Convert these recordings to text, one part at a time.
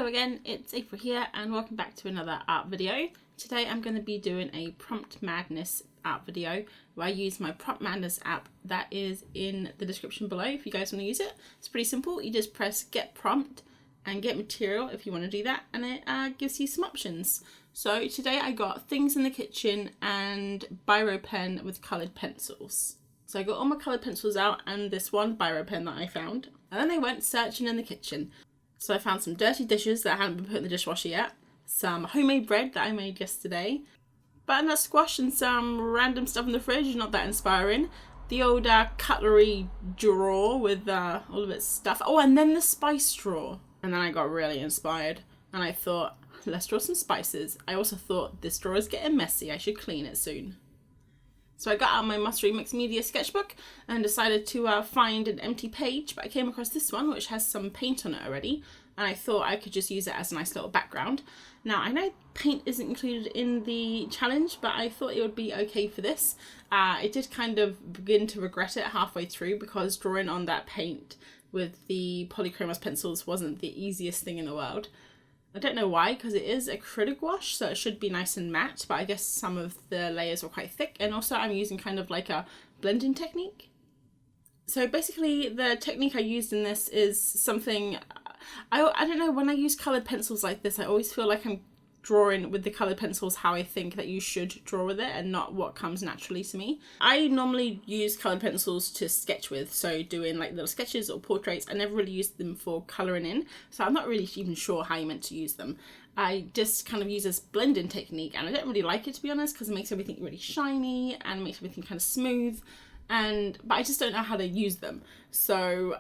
Hello again, it's April here and welcome back to another art video. Today I'm going to be doing a Prompt Madness art video where I use my Prompt Madness app that is in the description below if you guys want to use it. It's pretty simple, you just press get prompt and get material if you want to do that, and it gives you some options. So today I got things in the kitchen and Biro pen with coloured pencils. So I got all my coloured pencils out and this one Biro pen that I found, and then I went searching in the kitchen. So I found some dirty dishes that hadn't been put in the dishwasher yet, some homemade bread that I made yesterday, butternut squash and some random stuff in the fridge, not that inspiring, the old cutlery drawer with all of its stuff, oh, and then the spice drawer. And then I got really inspired and I thought, let's draw some spices. I also thought this drawer is getting messy, I should clean it soon. So I got out my Must-Read Mixed Media sketchbook and decided to find an empty page, but I came across this one which has some paint on it already, and I thought I could just use it as a nice little background. Now I know paint isn't included in the challenge, but I thought it would be okay for this. I did kind of begin to regret it halfway through because drawing on that paint with the polychromos pencils wasn't the easiest thing in the world. I don't know why, because it is acrylic wash, so it should be nice and matte, but I guess some of the layers were quite thick, and also I'm using kind of like a blending technique. So basically the technique I used in this is something, I don't know, when I use coloured pencils like this, I always feel like I'm drawing with the coloured pencils how I think that you should draw with it and not what comes naturally to me. I normally use coloured pencils to sketch with, so doing like little sketches or portraits. I never really used them for colouring in, so I'm not really even sure how you're meant to use them. I just kind of use this blending technique, and I don't really like it, to be honest, because it makes everything really shiny and makes everything kind of smooth, but I just don't know how to use them. So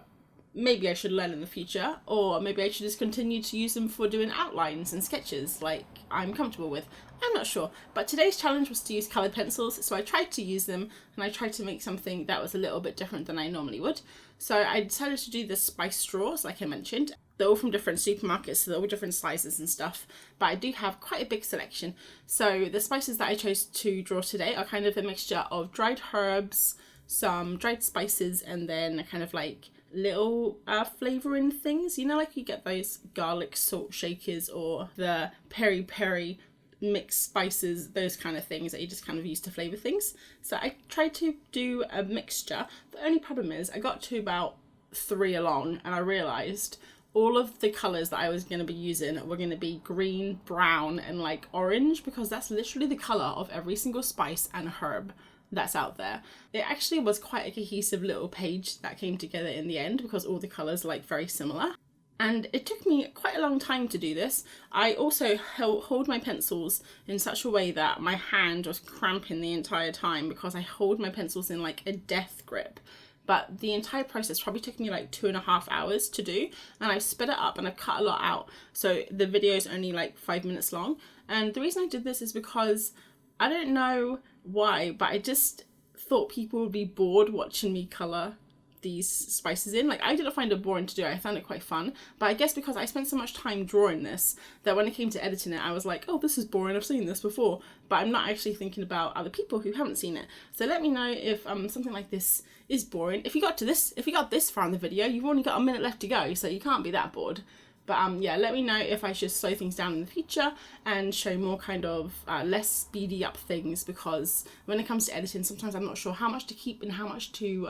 maybe I should learn in the future, or maybe I should just continue to use them for doing outlines and sketches like I'm comfortable with. I'm not sure, but today's challenge was to use coloured pencils, so I tried to use them and I tried to make something that was a little bit different than I normally would. So I decided to do the spice straws like I mentioned. They're all from different supermarkets, so they're all different sizes and stuff, but I do have quite a big selection. So the spices that I chose to draw today are kind of a mixture of dried herbs, some dried spices, and then kind of like little flavouring things, you know, like you get those garlic salt shakers or the peri peri mixed spices, those kind of things that you just kind of use to flavour things. So I tried to do a mixture. The only problem is I got to about 3 along and I realised all of the colours that I was going to be using were going to be green, brown and like orange, because that's literally the colour of every single spice and herb that's out there. It actually was quite a cohesive little page that came together in the end because all the colours are like very similar. And it took me quite a long time to do this. I also hold my pencils in such a way that my hand was cramping the entire time because I hold my pencils in like a death grip. But the entire process probably took me like 2.5 hours to do, and I've sped it up and I've cut a lot out. So the video is only like 5 minutes long. And the reason I did this is because I don't know why, but I just thought people would be bored watching me colour these spices in. Like, I didn't find it boring to do, I found it quite fun, but I guess because I spent so much time drawing this that when it came to editing it I was like, oh, this is boring, I've seen this before, but I'm not actually thinking about other people who haven't seen it. So let me know if something like this is boring. If you got this far in the video, you've only got a minute left to go, so you can't be that bored. But yeah, let me know if I should slow things down in the future and show more kind of less speedy up things, because when it comes to editing, sometimes I'm not sure how much to keep and how much to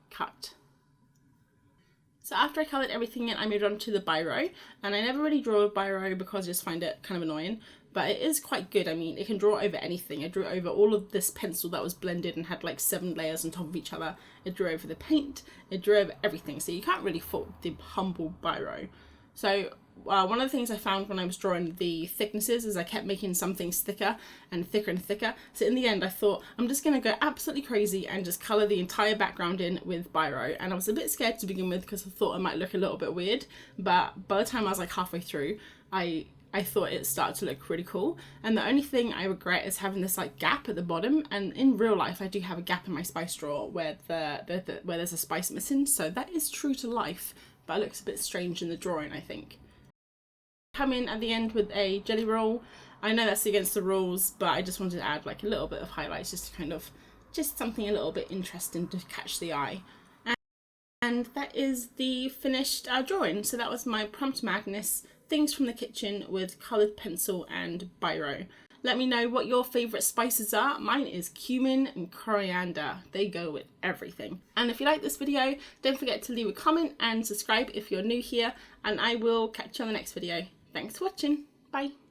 cut. So after I coloured everything in, I moved on to the Biro, and I never really draw with Biro because I just find it kind of annoying, but it is quite good. I mean, it can draw over anything. I drew over all of this pencil that was blended and had like 7 layers on top of each other. It drew over the paint, it drew over everything, so you can't really fault the humble Biro. So one of the things I found when I was drawing the thicknesses is I kept making some things thicker and thicker and thicker. So in the end I thought I'm just going to go absolutely crazy and just colour the entire background in with Biro. And I was a bit scared to begin with because I thought it might look a little bit weird. But by the time I was like halfway through, I thought it started to look really cool. And the only thing I regret is having this like gap at the bottom. And in real life I do have a gap in my spice drawer where where there's a spice missing. So that is true to life, but it looks a bit strange in the drawing, I think. Come in at the end with a jelly roll. I know that's against the rules, but I just wanted to add like a little bit of highlights just to kind of, just something a little bit interesting to catch the eye. And that is the finished drawing. So that was my Prompt Madness things from the kitchen with coloured pencil and Biro. Let me know what your favourite spices are. Mine is cumin and coriander. They go with everything. And if you like this video, don't forget to leave a comment and subscribe if you're new here, and I will catch you on the next video. Thanks for watching. Bye.